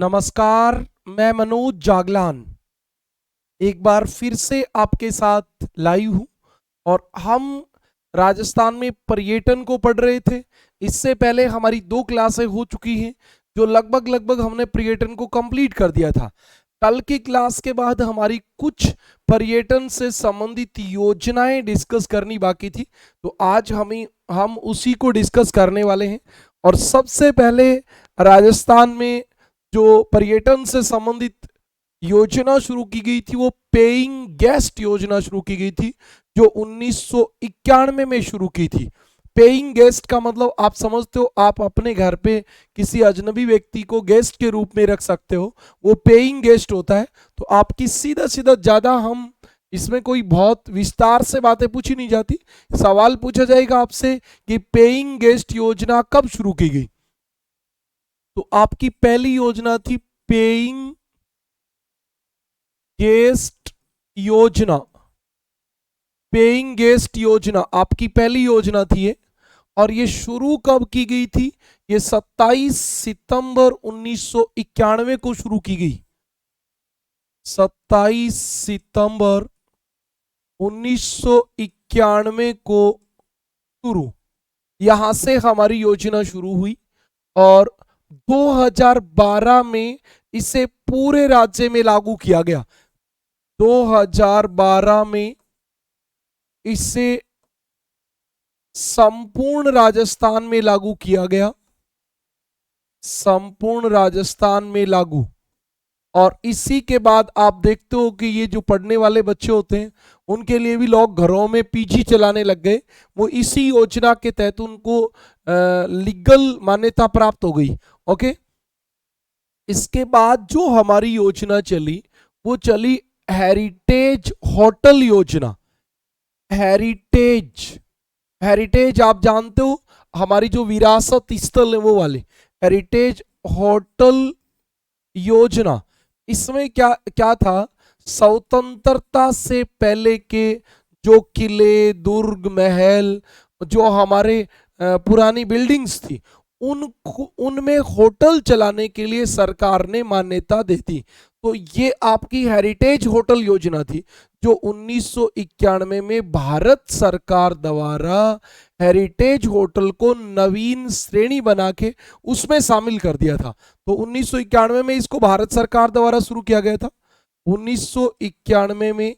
नमस्कार। मैं मनोज जागलान एक बार फिर से आपके साथ लाइव हूँ और हम राजस्थान में पर्यटन को पढ़ रहे थे। इससे पहले हमारी 2 क्लासें हो चुकी हैं जो लगभग लगभग हमने पर्यटन को कंप्लीट कर दिया था। कल की क्लास के बाद हमारी कुछ पर्यटन से संबंधित योजनाएं डिस्कस करनी बाकी थी, तो आज हम उसी को डिस्कस करने वाले हैं। और सबसे पहले राजस्थान में जो पर्यटन से संबंधित योजना शुरू की गई थी वो पेइंग गेस्ट योजना शुरू की गई थी, जो 1991 में शुरू की थी। पेइंग गेस्ट का मतलब आप समझते हो, आप अपने घर पे किसी अजनबी व्यक्ति को गेस्ट के रूप में रख सकते हो, वो पेइंग गेस्ट होता है। तो आपकी सीधा सीधा ज़्यादा हम इसमें कोई बहुत विस्तार से बातें पूछी नहीं जाती, सवाल पूछा जाएगा आपसे कि पेइंग गेस्ट योजना कब शुरू की गई। तो आपकी पहली योजना थी पेइंग गेस्ट योजना। पेइंग गेस्ट योजना आपकी पहली योजना थी ये, और ये शुरू कब की गई थी? ये 27 सितंबर 1991 को शुरू की गई। 27 सितंबर 1991 को शुरू, यहां से हमारी योजना शुरू हुई और 2012 में इसे पूरे राज्य में लागू किया गया। 2012 में इसे संपूर्ण राजस्थान में लागू किया गया, संपूर्ण राजस्थान में लागू। और इसी के बाद आप देखते हो कि ये जो पढ़ने वाले बच्चे होते हैं उनके लिए भी लोग घरों में पीजी चलाने लग गए। वो इसी योजना के तहत उनको लीगल मान्यता प्राप्त हो गई। ओके, इसके बाद जो हमारी योजना चली वो चली हेरिटेज होटल योजना। हेरिटेज, हेरिटेज आप जानते हो, हमारी जो विरासत स्थल है वो वाले हेरिटेज होटल योजना। इसमें क्या क्या था? स्वतंत्रता से पहले के जो किले, दुर्ग, महल, जो हमारे पुरानी बिल्डिंग्स थी, उनमें होटल चलाने के लिए सरकार ने मान्यता दे दी। तो ये आपकी हेरिटेज होटल योजना थी जो 1991 में भारत सरकार द्वारा हेरिटेज होटल को नवीन श्रेणी बना के उसमें शामिल कर दिया था। तो 1991 में इसको भारत सरकार द्वारा शुरू किया गया था। 1991 में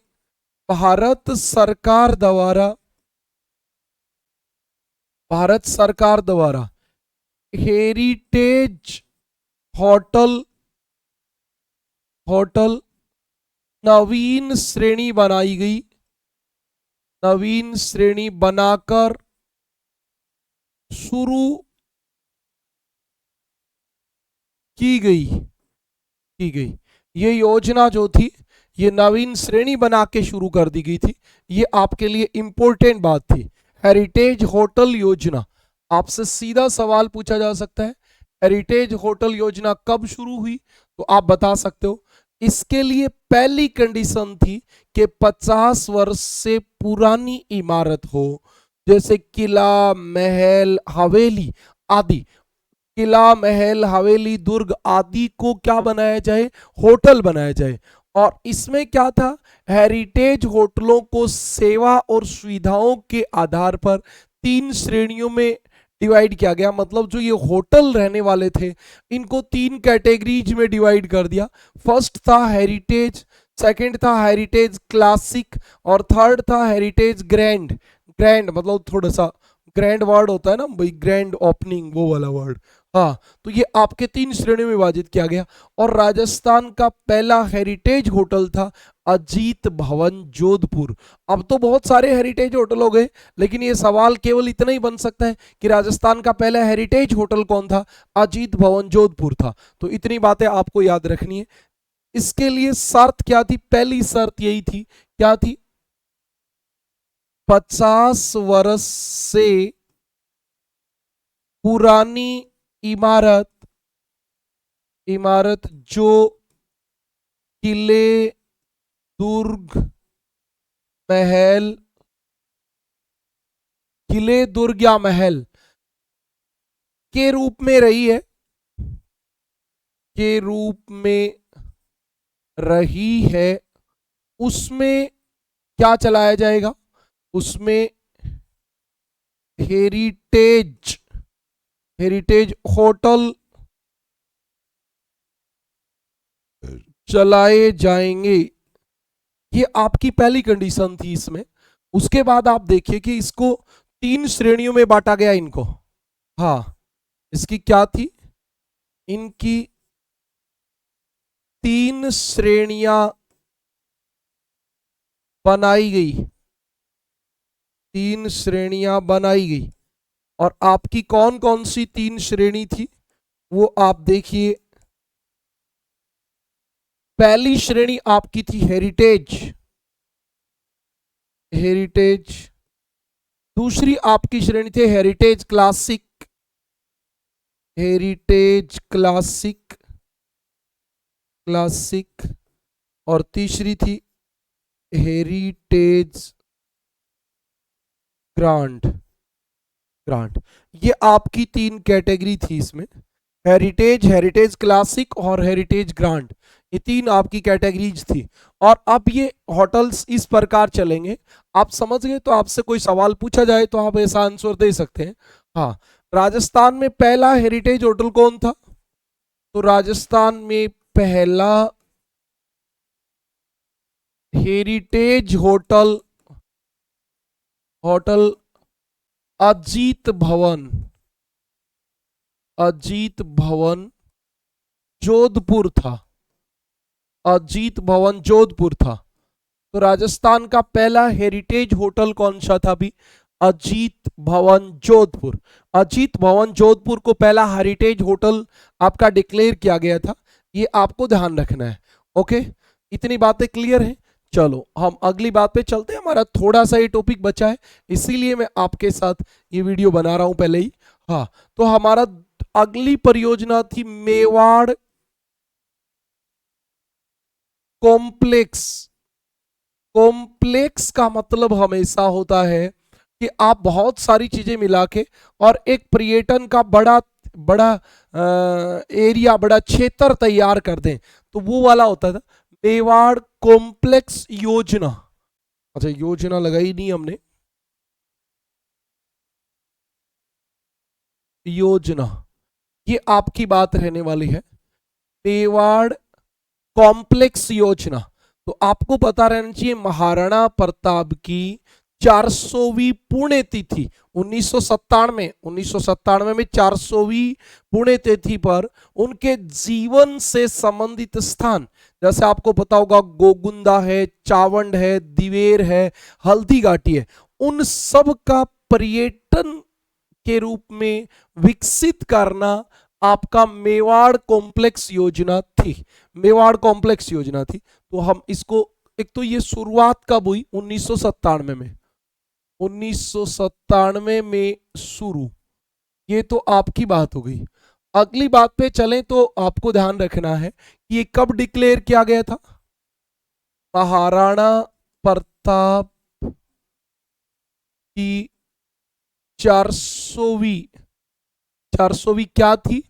भारत सरकार द्वारा हेरिटेज होटल नवीन श्रेणी बनाई गई। नवीन श्रेणी बनाकर शुरू की गई। ये योजना जो थी ये नवीन श्रेणी बना के शुरू कर दी गई थी। ये आपके लिए इंपॉर्टेंट बात थी। हेरिटेज होटल योजना, आपसे सीधा सवाल पूछा जा सकता है, हेरिटेज होटल योजना कब शुरू हुई? तो आप बता सकते हो। इसके लिए पहली कंडीशन थी कि 50 वर्ष से पुरानी इमारत हो, जैसे किला, महल, हवेली आदि। किला, महल, हवेली, दुर्ग आदि को क्या बनाया जाए? होटल बनाया जाए। और इसमें क्या था? हेरिटेज होटलों को सेवा और सुविधाओं के आधार पर 3 श्रेणियों में डिवाइड किया गया। मतलब जो ये होटल रहने वाले थे इनको 3 कैटेगरीज में डिवाइड कर दिया। फर्स्ट था हेरिटेज, सेकंड था हेरिटेज क्लासिक, और थर्ड था हेरिटेज ग्रैंड। ग्रैंड मतलब थोड़ा सा ग्रैंड वर्ड होता है ना भाई, ग्रैंड ओपनिंग, वो वाला वर्ड। हाँ, तो ये आपके 3 श्रेणियों में विभाजित किया गया। और राजस्थान का पहला हेरिटेज होटल था अजीत भवन जोधपुर। अब तो बहुत सारे हेरिटेज होटल हो गए, लेकिन ये सवाल केवल इतना ही बन सकता है कि राजस्थान का पहला हेरिटेज होटल कौन था? अजीत भवन जोधपुर था। तो इतनी बातें आपको याद रखनी है। इसके लिए शर्त क्या थी? पहली शर्त यही थी, क्या थी? 50 वर्ष से पुरानी इमारत जो किले, दुर्ग, महल, किले, दुर्ग या महल के रूप में रही है, के रूप में रही है, उसमें क्या चलाया जाएगा? उसमें हेरिटेज होटल चलाए जाएंगे। ये आपकी पहली कंडीशन थी इसमें। उसके बाद आप देखिए कि इसको 3 श्रेणियों में बांटा गया इनको। हाँ, इसकी क्या थी? इनकी 3 श्रेणियां बनाई गई। 3 श्रेणियां बनाई गई। और आपकी कौन कौन सी 3 श्रेणी थी वो आप देखिए। पहली श्रेणी आपकी थी हेरिटेज। दूसरी आपकी श्रेणी थी हेरिटेज क्लासिक। और तीसरी थी हेरिटेज ग्रांड। ये आपकी 3 कैटेगरी थी इसमें। हेरिटेज क्लासिक और हेरिटेज ग्रांड, ये 3 आपकी कैटेगरीज थी। और अब ये होटल्स इस प्रकार चलेंगे। आप समझ गए? तो आपसे कोई सवाल पूछा जाए तो आप ऐसा आंसर दे सकते हैं। हाँ, राजस्थान में पहला हेरिटेज होटल कौन था? तो राजस्थान में पहला हेरिटेज होटल अजीत भवन जोधपुर था। तो राजस्थान का पहला हेरिटेज होटल कौन सा था भी? अजीत भवन जोधपुर को पहला हेरिटेज होटल आपका डिक्लेयर किया गया था। ये आपको ध्यान रखना है। ओके, इतनी बातें क्लियर है? चलो हम अगली बात पे चलते हैं। हमारा थोड़ा सा ये टॉपिक बचा है, इसीलिए मैं आपके साथ ये वीडियो बना रहा हूं पहले ही। हाँ, तो हमारा अगली परियोजना थी मेवाड़ कॉम्प्लेक्स का मतलब हमेशा होता है कि आप बहुत सारी चीजें मिला के और एक पर्यटन का बड़ा एरिया, बड़ा क्षेत्र तैयार कर दें, तो वो वाला होता था मेवाड़ कॉम्प्लेक्स योजना। अच्छा, योजना लगाई नहीं हमने, योजना, ये आपकी बात रहने वाली है, मेवाड़ कॉम्प्लेक्स योजना। तो आपको पता रहना चाहिए महाराणा प्रताप की 400वीं पुण्यतिथि 1997 में 400वीं पुण्यतिथि पर उनके जीवन से संबंधित स्थान, जैसे आपको पता होगा गोगुंदा है, चावंड है, दिवेर है, हल्दी घाटी है, उन सब का पर्यटन के रूप में विकसित करना आपका मेवाड़ कॉम्प्लेक्स योजना थी। तो हम इसको, एक तो ये शुरुआत कब हुई? 1997 में, 1997 में शुरू। ये तो आपकी बात हो गई। अगली बात पे चलें तो आपको ध्यान रखना है कि ये कब डिक्लेयर किया गया था? महाराणा प्रताप की 400वीं क्या थी?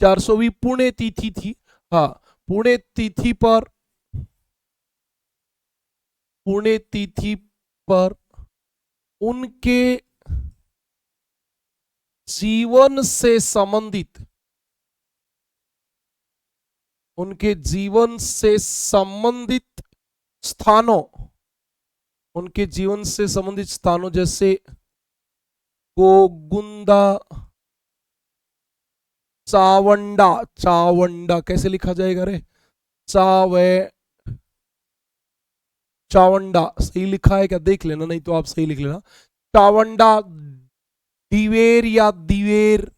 400वीं पुण्यतिथि थी। हाँ, पुण्यतिथि पर उनके जीवन से संबंधित स्थानों, जैसे गोगुंदा, चावंडा कैसे लिखा जाएगा रे? चावंडा सही लिखा है क्या? देख लेना, नहीं तो आप सही लिख लेना। चावंडा, दिवेर,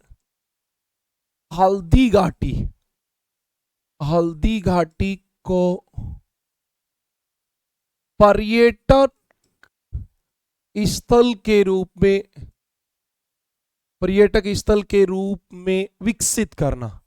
हल्दी घाटी को पर्यटक स्थल के रूप में विकसित करना।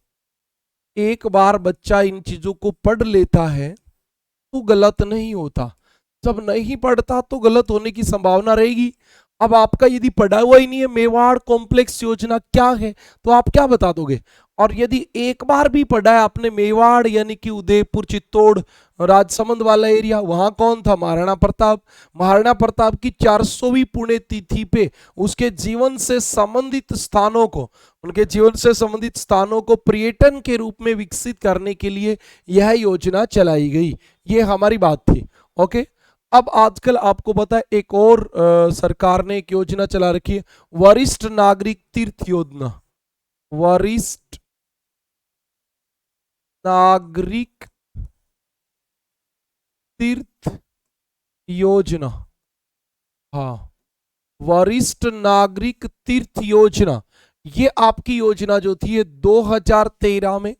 एक बार बच्चा इन चीजों को पढ़ लेता है तो गलत नहीं होता, जब नहीं पढ़ता तो गलत होने की संभावना रहेगी। अब आपका यदि पढ़ा हुआ ही नहीं है मेवाड़ कॉम्प्लेक्स योजना क्या है, तो आप क्या बता दोगे? और यदि एक बार भी पढ़ा है आपने मेवाड़ यानी कि उदयपुर चित्तौड़ राजसमंद वाला एरिया, वहां कौन था? महाराणा प्रताप। महाराणा प्रताप की 400वीं पुण्यतिथि पे उसके जीवन से संबंधित स्थानों को, उनके जीवन से संबंधित स्थानों को पर्यटन के रूप में विकसित करने के लिए यह योजना चलाई गई। ये हमारी बात थी। ओके, अब आजकल आपको पता है एक और सरकार ने एक योजना चला रखी है, वरिष्ठ नागरिक तीर्थ योजना। वरिष्ठ नागरिक तीर्थ योजना। हाँ, वरिष्ठ नागरिक तीर्थ योजना। ये आपकी योजना जो थी ये 2013 में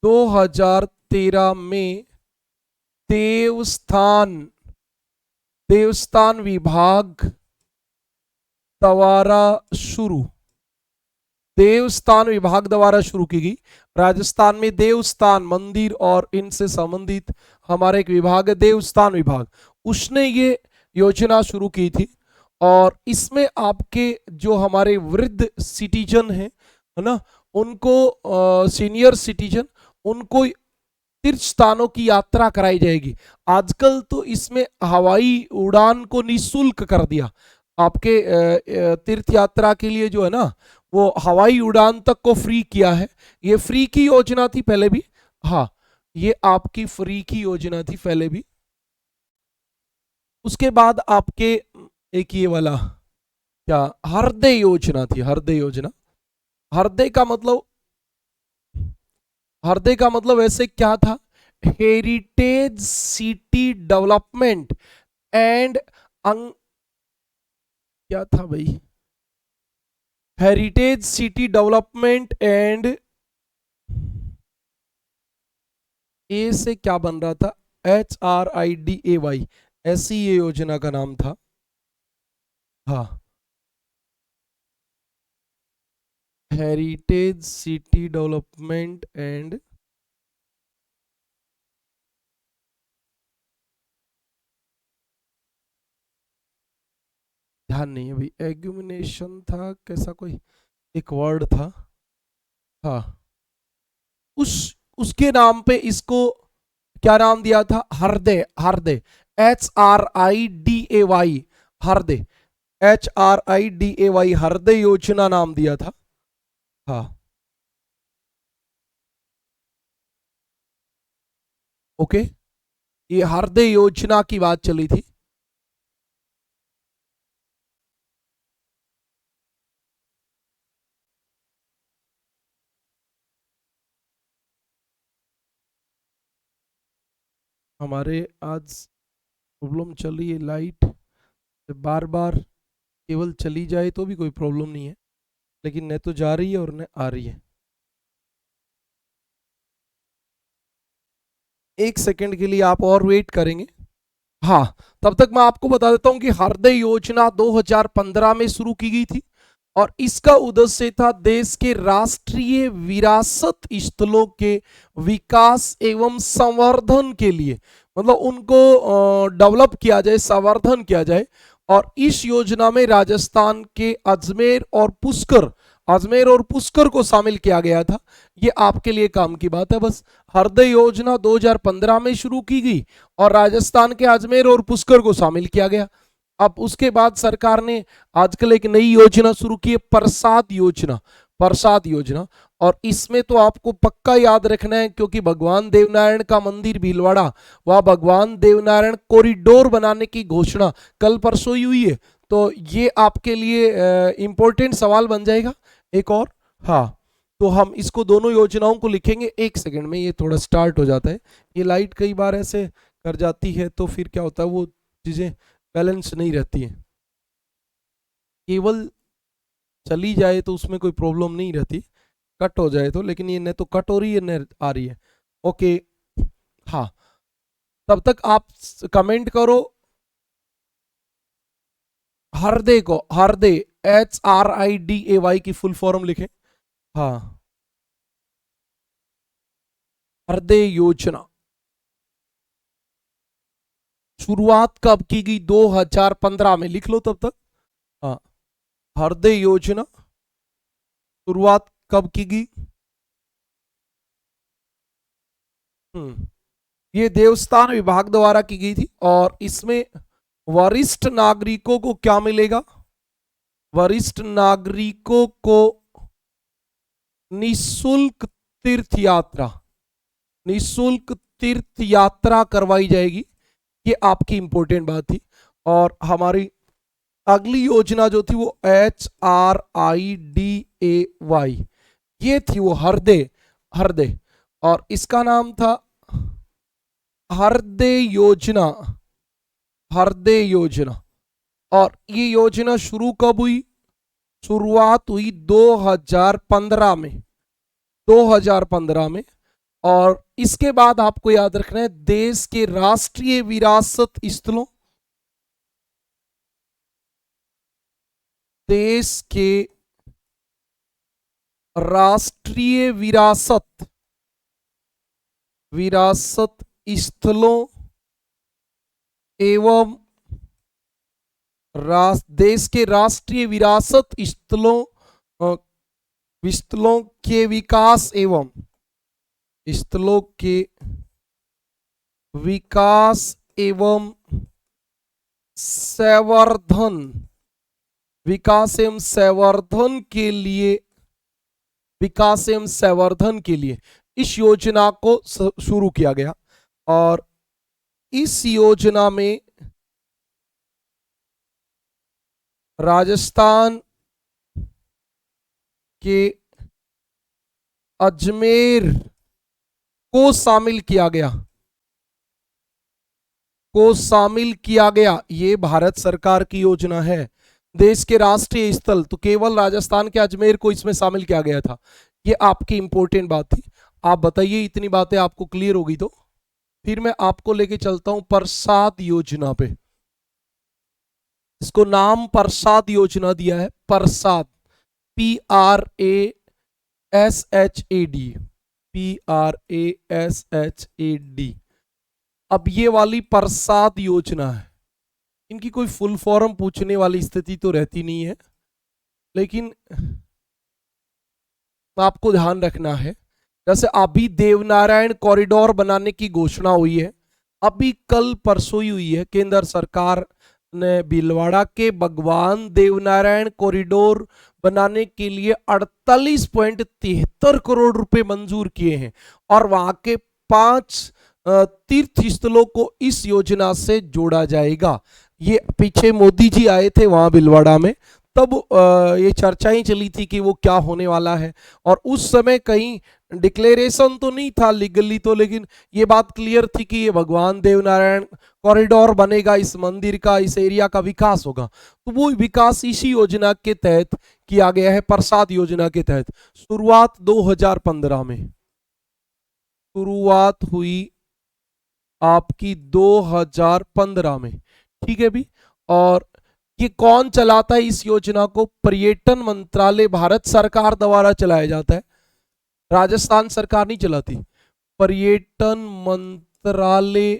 2013 में देवस्थान देवस्थान विभाग द्वारा शुरू देवस्थान विभाग द्वारा शुरू की गई। राजस्थान में देवस्थान मंदिर और इनसे संबंधित हमारा एक विभाग है देवस्थान विभाग, उसने ये योजना शुरू की थी। और इसमें आपके जो हमारे वृद्ध सिटीजन हैं, है ना, उनको सीनियर सिटीजन, उनको तीर्थ स्थानों की यात्रा कराई जाएगी। आजकल तो इसमें हवाई उड़ान को निःशुल्क कर दिया। आपके तीर्थ यात्रा के लिए जो है ना, वो हवाई उड़ान तक को फ्री किया है। ये फ्री की योजना थी पहले भी। हाँ, ये आपकी फ्री की योजना थी पहले भी। उसके बाद आपके एक ये वाला क्या हृदय योजना थी। हृदय योजना, हृदय का मतलब ऐसे क्या था? हेरिटेज सिटी डेवलपमेंट एंड क्या था भाई? हेरिटेज सिटी डेवलपमेंट एंड ए से क्या बन रहा था? HRIDAY, ऐसी ये योजना का नाम था। हाँ, हेरिटेज सिटी डेवलपमेंट एंड ध्यान नहीं है भाई, एग्यूमिनेशन था, कैसा कोई एक वर्ड था। हाँ, उसके नाम पे इसको क्या नाम दिया था? हृदय। हृदय, HRIDAY, हृदय, HRIDAY, हृदय योजना नाम दिया था। हाँ, ओके, ये हृदय योजना की बात चली थी। हमारे आज प्रॉब्लम चल रही है, लाइट बार बार केवल चली जाए तो भी कोई प्रॉब्लम नहीं है, लेकिन न तो जा रही है और न आ रही है। एक सेकंड के लिए आप और वेट करेंगे। हाँ, तब तक मैं आपको बता देता हूं कि हृदय योजना 2015 में शुरू की गई थी और इसका उद्देश्य था देश के राष्ट्रीय विरासत स्थलों के विकास एवं संवर्धन के लिए, मतलब उनको डेवलप किया जाए, संवर्धन किया जाए। और इस योजना में राजस्थान के अजमेर और पुष्कर को शामिल किया गया था। ये आपके लिए काम की बात है बस। हृदय योजना 2015 में शुरू की गई और राजस्थान के अजमेर और पुष्कर को शामिल किया गया। अब उसके बाद सरकार ने आजकल एक नई योजना शुरू की है, प्रसाद योजना। प्रसाद योजना, और इसमें तो आपको पक्का याद रखना है क्योंकि भगवान देवनारायण का मंदिर भीलवाड़ा, वह भगवान देवनारायण कॉरिडोर बनाने की घोषणा कल परसों ही हुई है। तो ये आपके लिए इंपॉर्टेंट सवाल बन जाएगा एक और। हाँ, तो हम इसको दोनों योजनाओं को लिखेंगे। एक सेकंड में ये थोड़ा स्टार्ट हो जाता है। ये लाइट कई बार ऐसे कर जाती है तो फिर क्या होता है, वो चीज़ें बैलेंस नहीं रहती है। केवल चली जाए तो उसमें कोई प्रॉब्लम नहीं रहती, कट हो जाए तो, लेकिन ये न तो कट हो रही है न आ रही है। ओके, हाँ, तब तक आप कमेंट करो हृदय को, हृदय HRIDAY की फुल फॉर्म लिखें। हाँ, हृदय योजना शुरुआत कब की गई? 2015 में, लिख लो तब तक। हाँ, हृदय योजना शुरुआत कब की गई? ये देवस्थान विभाग द्वारा की गई थी और इसमें वरिष्ठ नागरिकों को क्या मिलेगा? वरिष्ठ नागरिकों को निशुल्क तीर्थ यात्रा, निशुल्क तीर्थ यात्रा करवाई जाएगी। ये आपकी इंपॉर्टेंट बात थी। और हमारी अगली योजना जो थी वो HRIDAY, ये थी वो हृदय, हृदय, और इसका नाम था हृदय योजना, हृदय योजना। और ये योजना शुरू कब हुई? शुरुआत हुई 2015 में, 2015 में। और इसके बाद आपको याद रखना है देश के राष्ट्रीय विरासत स्थलों, देश के राष्ट्रीय विरासत, विरासत स्थलों एवं देश के राष्ट्रीय विरासत स्थलों के विकास एवं स्थलों के विकास एवं संवर्धन, विकास एवं संवर्धन के लिए, विकास एवं संवर्धन के लिए इस योजना को शुरू किया गया। और इस योजना में राजस्थान के अजमेर को शामिल किया गया, को शामिल किया गया। ये भारत सरकार की योजना है। देश के राष्ट्रीय स्थल तो केवल राजस्थान के अजमेर को इसमें शामिल किया गया था। ये आपकी इंपॉर्टेंट बात थी। आप बताइए इतनी बातें आपको क्लियर होगी तो फिर मैं आपको लेके चलता हूं प्रसाद योजना पे। इसको नाम प्रसाद योजना दिया है, प्रसाद, PRASHAD, PRASHAD। अब ये वाली प्रसाद योजना है, इनकी कोई फुल फॉर्म पूछने वाली स्थिति तो रहती नहीं है, लेकिन आपको ध्यान रखना है। जैसे अभी देवनारायण कॉरिडोर बनाने की घोषणा हुई है, अभी कल परसों ही हुई है। केंद्र सरकार ने भीलवाड़ा के भगवान देवनारायण कॉरिडोर बनाने के लिए 48.73 करोड़ रुपए मंजूर किए हैं और वहां के 5 तीर्थ स्थलों को इस योजना से जोड़ा जाएगा। ये पीछे मोदी जी आए थे वहां भीलवाड़ा में, तब ये चर्चाएं चली थी कि वो क्या होने वाला है। और उस समय कहीं डिक्लेरेशन तो नहीं था लीगली तो, लेकिन ये बात क्लियर थी कि ये भगवान देवनारायण कॉरिडोर बनेगा, इस मंदिर का, इस एरिया का विकास होगा। तो वो विकास इसी योजना के तहत किया गया है, प्रसाद योजना के तहत। शुरुआत 2015 में, शुरुआत हुई आपकी 2015 में, ठीक है भी। और ये कौन चलाता है इस योजना को? पर्यटन मंत्रालय भारत सरकार द्वारा चलाया जाता है, राजस्थान सरकार नहीं चलाती। पर्यटन मंत्रालय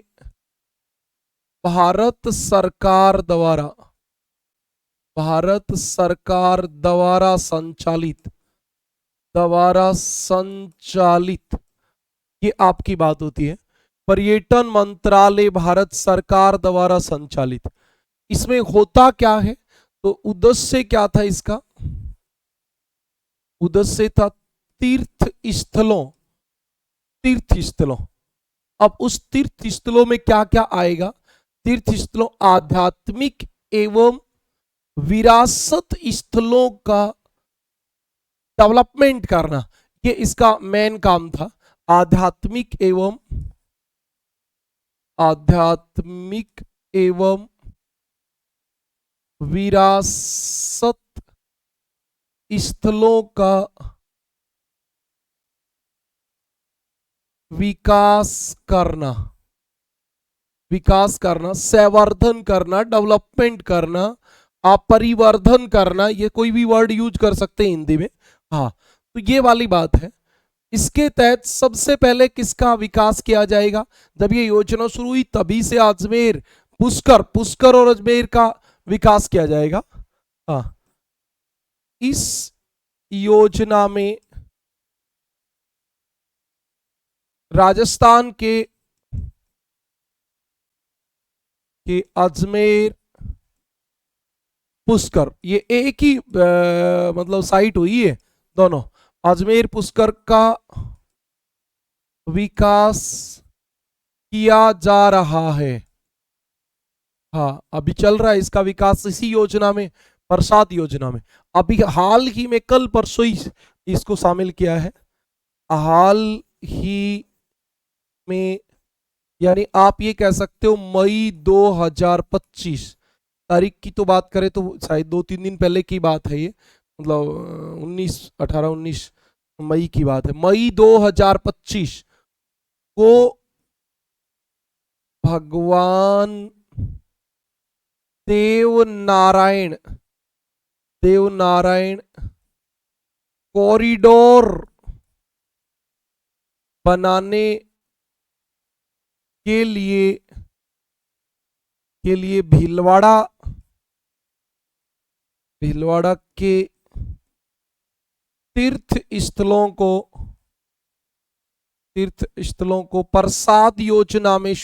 भारत सरकार द्वारा, भारत सरकार द्वारा संचालित, द्वारा संचालित, ये आपकी बात होती है। पर्यटन मंत्रालय भारत सरकार द्वारा संचालित। इसमें होता क्या है? तो उद्देश्य क्या था इसका? उद्देश्य था तीर्थ स्थलों, तीर्थ स्थलों। अब उस तीर्थ स्थलों में क्या क्या आएगा? तीर्थ स्थलों, आध्यात्मिक एवं विरासत स्थलों का डेवलपमेंट करना, ये इसका मेन काम था। आध्यात्मिक एवं, आध्यात्मिक एवं विरासत स्थलों का विकास करना, विकास करना, संवर्धन करना, डेवलपमेंट करना, परिवर्धन करना, ये कोई भी वर्ड यूज कर सकते हैं हिंदी में। हाँ, तो ये वाली बात है। इसके तहत सबसे पहले किसका विकास किया जाएगा? जब ये योजना शुरू हुई तभी से अजमेर, पुष्कर, पुष्कर और अजमेर का विकास किया जाएगा। हाँ, इस योजना में राजस्थान के अजमेर पुष्कर, ये एक ही मतलब साइट हुई है दोनों। अजमेर पुष्कर का विकास किया जा रहा है। हाँ, अभी चल रहा है इसका विकास इसी योजना में, प्रसाद योजना में। अभी हाल ही में कल परसों ही इसको शामिल किया है, हाल ही में, यानी आप ये कह सकते हो मई 2025 तारीख की तो बात करें तो शायद 2-3 दिन पहले की बात है ये, मतलब 19 मई की बात है। मई 2025 को भगवान देवनारायण कॉरिडोर बनाने के लिए भीलवाड़ा के तीर्थ स्थलों को प्रसाद योजना में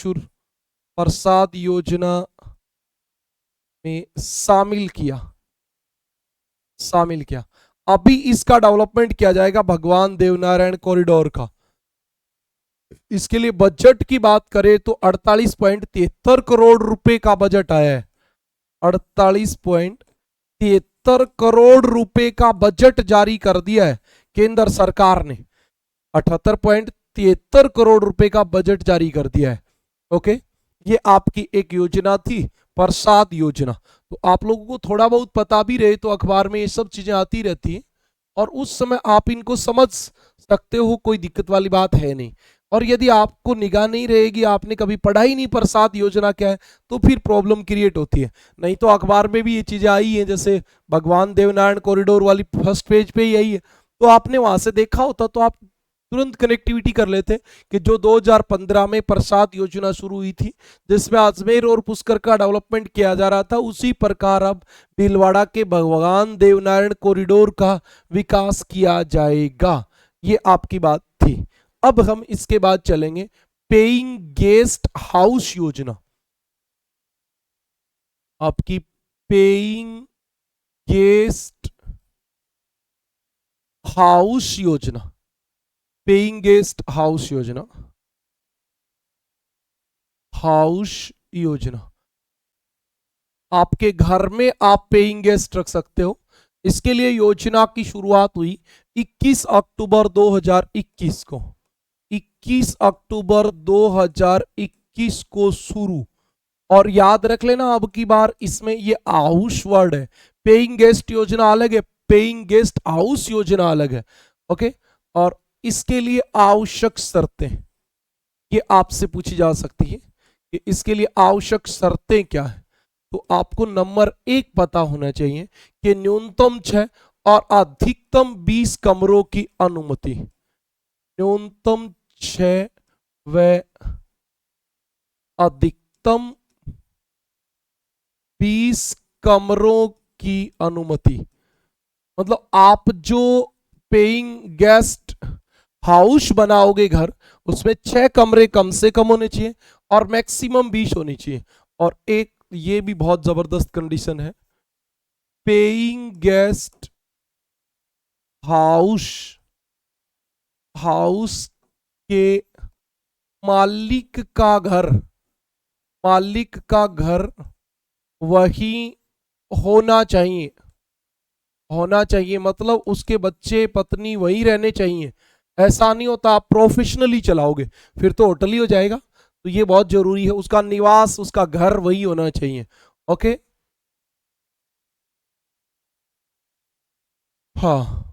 शामिल किया। अभी इसका डेवलपमेंट किया जाएगा भगवान देवनारायण कॉरिडोर का। इसके लिए बजट की बात करें तो 48.73 करोड़ रुपए का बजट आया है। 48.73 करोड़ रुपए का बजट जारी कर दिया है केंद्र सरकार ने। 78.73 करोड़ रुपए का बजट जारी कर दिया है। ओके, ये आपकी एक योजना थी, प्रसाद योजना। तो आप लोगों को थोड़ा बहुत पता भी रहे तो अखबार में ये सब चीजें आती रहती हैं और उस समय आप इनको समझ सकते हो, कोई दिक्कत वाली बात है नहीं। और यदि आपको निगाह नहीं रहेगी, आपने कभी पढ़ा ही नहीं प्रसाद योजना क्या है, तो फिर प्रॉब्लम क्रिएट होती है। नहीं तो अखबार में भी ये चीजें आई हैं, जैसे भगवान देवनारायण कॉरिडोर वाली फर्स्ट पेज पे ही आई है, तो आपने वहां से देखा होता तो आप तुरंत कनेक्टिविटी कर लेते कि जो 2015 में प्रसाद योजना शुरू हुई थी, जिसमें अजमेर और पुष्कर का डेवलपमेंट किया जा रहा था, उसी प्रकार अब भीलवाड़ा के भगवान देवनारायण कॉरिडोर का विकास किया जाएगा। ये आपकी बात थी। अब हम इसके बाद चलेंगे पेइंग गेस्ट हाउस योजना। आपकी पेइंग गेस्ट हाउस योजना, पेइंग गेस्ट हाउस योजना, आपके घर में आप पेइंग गेस्ट रख सकते हो। इसके लिए योजना की शुरुआत हुई 21 अक्टूबर 2021 को। 21 अक्टूबर 2021 को शुरू। और याद रख लेना अब की बार इसमें ये हाउस वर्ड है, पेइंग गेस्ट योजना अलग है, पेइंग गेस्ट हाउस योजना अलग है। ओके, और इसके लिए आवश्यक शर्तें ये आपसे पूछी जा सकती है कि इसके लिए आवश्यक शर्तें क्या है। तो आपको नंबर 1 पता होना चाहिए कि न्यूनतम 6 और अधिकतम 20 कमरों की अनुमति। न्यूनतम 6 व अधिकतम 20 कमरों की अनुमति। मतलब आप जो पेइंग गेस्ट हाउस बनाओगे घर, उसमें 6 कमरे कम से कम होने चाहिए और मैक्सिमम 20 होनी चाहिए। और एक ये भी बहुत जबरदस्त कंडीशन है, पेइंग गेस्ट हाउस के मालिक का घर वही होना चाहिए, मतलब उसके बच्चे पत्नी वही रहने चाहिए। ऐसा नहीं होता आप प्रोफेशनली चलाओगे फिर तो होटल ही हो जाएगा। तो ये बहुत जरूरी है, उसका निवास, उसका घर वही होना चाहिए। ओके, हाँ,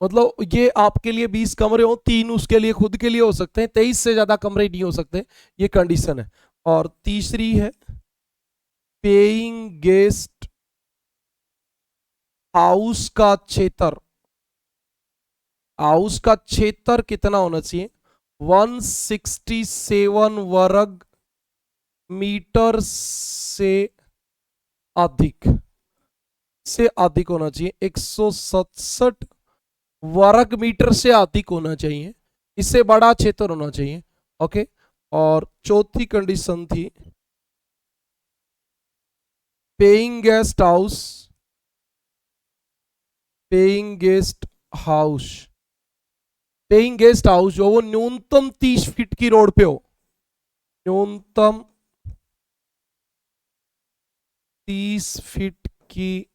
मतलब ये आपके लिए 20 कमरे हो, 3 उसके लिए खुद के लिए हो सकते हैं, 23 से ज्यादा कमरे नहीं हो सकते, ये कंडीशन है। और तीसरी है पेइंग गेस्ट हाउस का क्षेत्र कितना होना चाहिए? 167 वर्ग मीटर अधिक से अधिक होना चाहिए। 167 वर्ग मीटर से अधिक होना चाहिए, इससे बड़ा क्षेत्र होना चाहिए। ओके, और चौथी कंडीशन थी paying guest house, paying guest house, paying guest house जो वो न्यूनतम 30 फीट की रोड पे हो, न्यूनतम 30 फीट की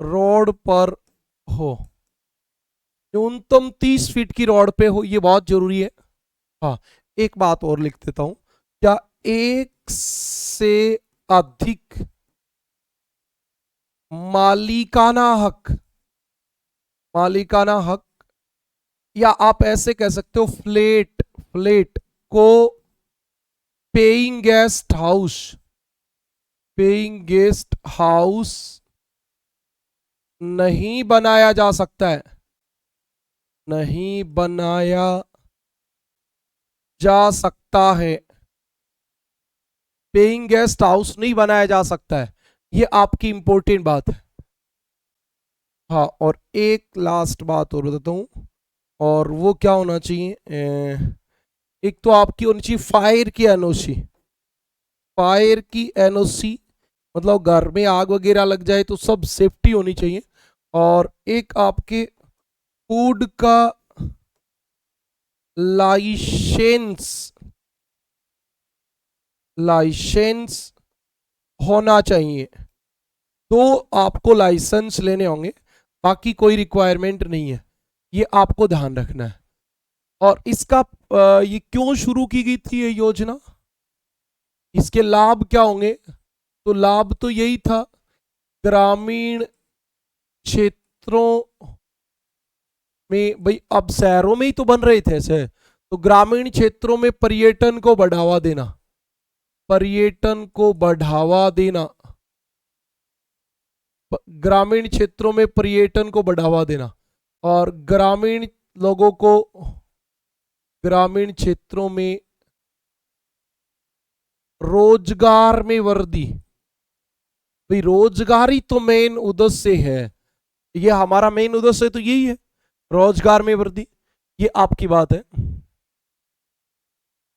रोड पर हो, न्यूनतम 30 फीट की रोड पे हो, ये बहुत जरूरी है। हाँ, एक बात और लिख देता हूं, क्या एक से अधिक मालिकाना हक, मालिकाना हक, या आप ऐसे कह सकते हो फ्लैट, फ्लैट को paying guest house, paying guest house नहीं बनाया जा सकता है, नहीं बनाया जा सकता है, पेइंग गेस्ट हाउस नहीं बनाया जा सकता है, ये आपकी इंपॉर्टेंट बात है। हाँ, और एक लास्ट बात और बताता हूँ, और वो क्या होना चाहिए, एक तो आपकी होनी चाहिए फायर की एनओसी, फायर की एनओसी, मतलब घर में आग वगैरह लग जाए तो सब सेफ्टी होनी चाहिए। और एक आपके फूड का लाइसेंस, लाइसेंस होना चाहिए, तो आपको लाइसेंस लेने होंगे, बाकी कोई रिक्वायरमेंट नहीं है, ये आपको ध्यान रखना है। और इसका ये क्यों शुरू की गई थी ये योजना, इसके लाभ क्या होंगे, तो लाभ तो यही था, ग्रामीण क्षेत्रों में, भाई अब शहरों में ही तो बन रहे थे ऐसे, तो ग्रामीण क्षेत्रों में पर्यटन को बढ़ावा देना, पर्यटन को बढ़ावा देना, ग्रामीण क्षेत्रों में पर्यटन को बढ़ावा देना, और ग्रामीण लोगों को, ग्रामीण क्षेत्रों में रोजगार में वृद्धि, भाई रोजगार ही तो मेन उद्देश्य है, ये हमारा मेन उद्देश्य तो यही है, रोजगार में वृद्धि, ये आपकी बात है।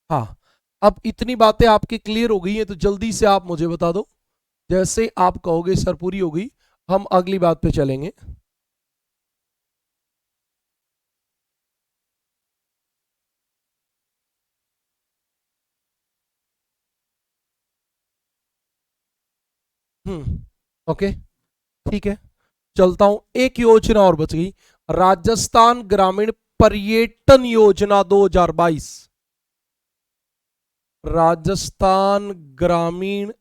हाँ, अब इतनी बातें आपकी क्लियर हो गई हैं, तो जल्दी से आप मुझे बता दो, जैसे आप कहोगे सर पूरी हो गई, हम अगली बात पे चलेंगे। ओके, ठीक है, चलता हूं, एक योजना और बच गई, राजस्थान ग्रामीण पर्यटन योजना 2022, राजस्थान ग्रामीण,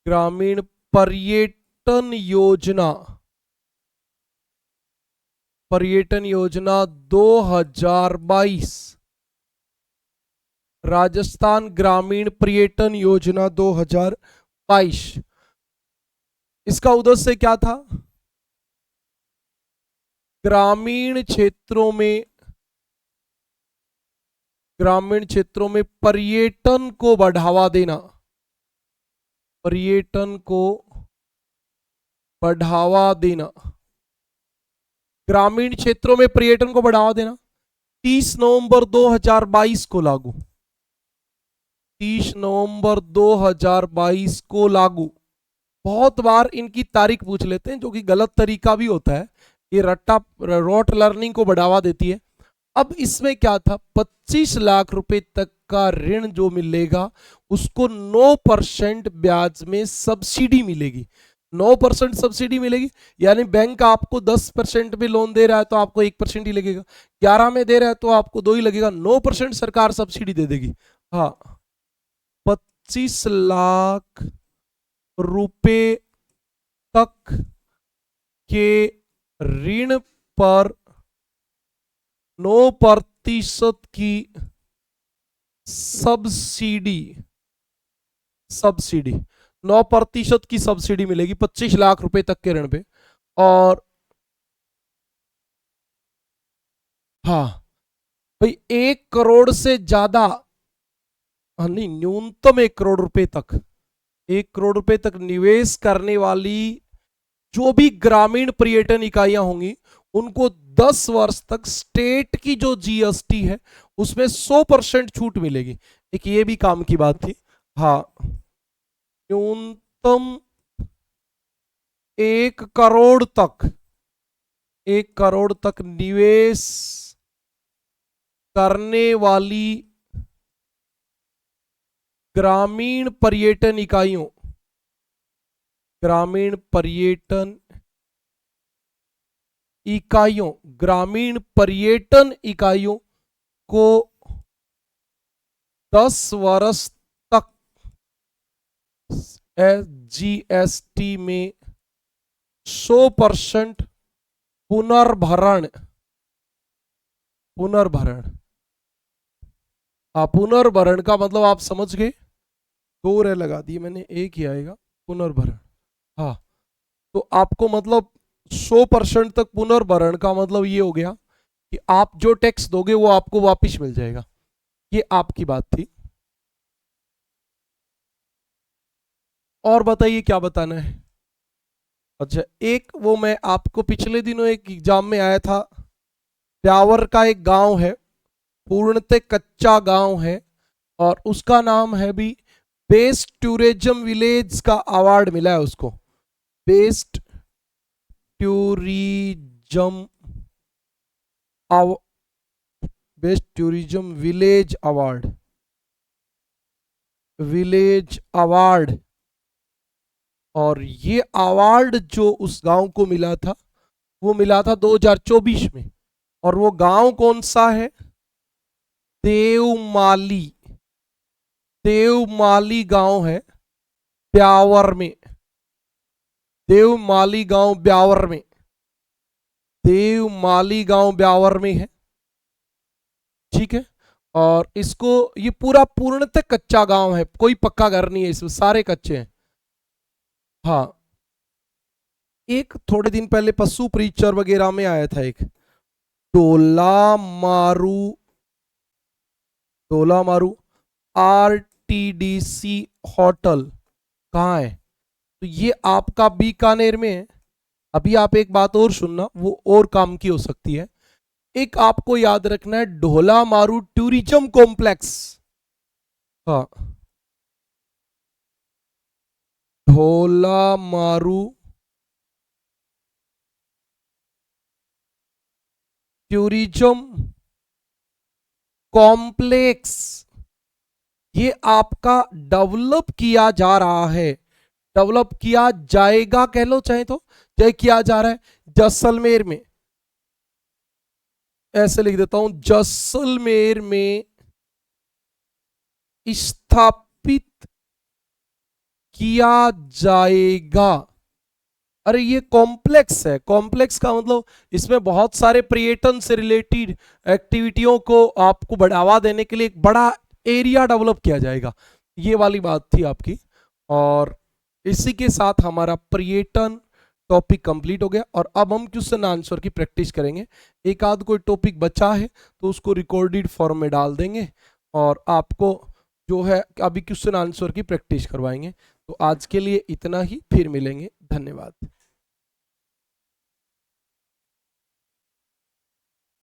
ग्रामीण पर्यटन योजना, पर्यटन योजना 2022, राजस्थान ग्रामीण पर्यटन योजना 2022, इसका उद्देश्य क्या था, ग्रामीण क्षेत्रों में, ग्रामीण क्षेत्रों में पर्यटन को बढ़ावा देना, पर्यटन को बढ़ावा देना, ग्रामीण क्षेत्रों में पर्यटन को बढ़ावा देना, 30 नवंबर 2022 को लागू, 30 नवंबर 2022 को लागू। बहुत बार इनकी तारीख पूछ लेते हैं, जो कि गलत तरीका भी होता है, ये रट्टा रोट लर्निंग को बढ़ावा देती है। अब इसमें क्या था, 25 लाख रुपए तक का ऋण जो मिलेगा उसको 9% ब्याज में सब्सिडी मिलेगी, 9% सब्सिडी मिलेगी, यानी बैंक आपको 10% में लोन दे रहा है तो आपको 1% ही लगेगा, 11 में दे रहा है तो आपको 2 ही लगेगा, 9% सरकार सब्सिडी दे देगी। हाँ, 25 लाख रुपए तक के ऋण पर 9% की सब्सिडी, सब्सिडी 9% की सब्सिडी मिलेगी 25 लाख रुपए तक के ऋण पे। और हाँ भाई, 1 करोड़ से ज्यादा, नहीं, न्यूनतम 1 करोड़ रुपए तक, 1 करोड़ रुपए तक निवेश करने वाली जो भी ग्रामीण पर्यटन इकाइयां होंगी उनको 10 वर्ष तक स्टेट की जो जीएसटी है उसमें 100% छूट मिलेगी। एक ये भी काम की बात थी। हाँ, न्यूनतम 1 करोड़ तक निवेश करने वाली ग्रामीण पर्यटन इकाइयों ग्रामीण पर्यटन इकाइयों को 10 वर्ष तक जीएसटी में 100% पुनर्भरण पुनर्भरण का मतलब आप समझ गए, 2 रे लगा दिए मैंने, एक ही आएगा पुनर्भरण। हाँ, तो आपको मतलब 100% तक पुनर्भरण का मतलब ये हो गया कि आप जो टैक्स दोगे वो आपको वापस मिल जाएगा। ये आपकी बात थी। और बताइए क्या बताना है। अच्छा, एक वो मैं आपको पिछले दिनों एक एग्जाम में आया था, ब्यावर का एक गांव है, पूर्णतः कच्चा गांव है और उसका नाम है भी बेस्ट टूरिज्म विलेज का अवार्ड मिला है उसको, बेस्ट टूरिज्म विलेज अवार्ड। और ये अवार्ड जो उस गांव को मिला था वो मिला था 2024 में। और वो गांव कौन सा है? देवमाली गांव है ब्यावर में। देवमाली गांव ब्यावर में है। ठीक है। और इसको, ये पूरा पूर्णतः कच्चा गांव है, कोई पक्का घर नहीं है इसमें, सारे कच्चे हैं। हाँ, एक थोड़े दिन पहले पशु प्रीचर वगैरह में आया था एक डोला मारू आरटीडीसी होटल, कहाँ है? तो ये आपका बीकानेर में है। अभी आप एक बात और सुनना, वो और काम की हो सकती है। एक आपको याद रखना है, ढोला मारू टूरिज्म कॉम्प्लेक्स। हाँ, ढोला मारू टूरिज्म कॉम्प्लेक्स, ये आपका डेवलप किया जा रहा है, डेवलप किया जाएगा कह लो चाहे तो, चाहे किया जा रहा है जैसलमेर में। ऐसे लिख देता हूं, जैसलमेर में स्थापित किया जाएगा। अरे ये कॉम्प्लेक्स है, कॉम्प्लेक्स का मतलब इसमें बहुत सारे पर्यटन से रिलेटेड एक्टिविटियों को आपको बढ़ावा देने के लिए एक बड़ा एरिया डेवलप किया जाएगा। ये वाली बात थी आपकी। और इसी के साथ हमारा पर्यटन टॉपिक कंप्लीट हो गया। और अब हम क्वेश्चन आंसर की प्रैक्टिस करेंगे। एक आध कोई टॉपिक बचा है तो उसको रिकॉर्डेड फॉर्म में डाल देंगे और आपको जो है अभी क्वेश्चन आंसर की प्रैक्टिस करवाएंगे। तो आज के लिए इतना ही, फिर मिलेंगे, धन्यवाद।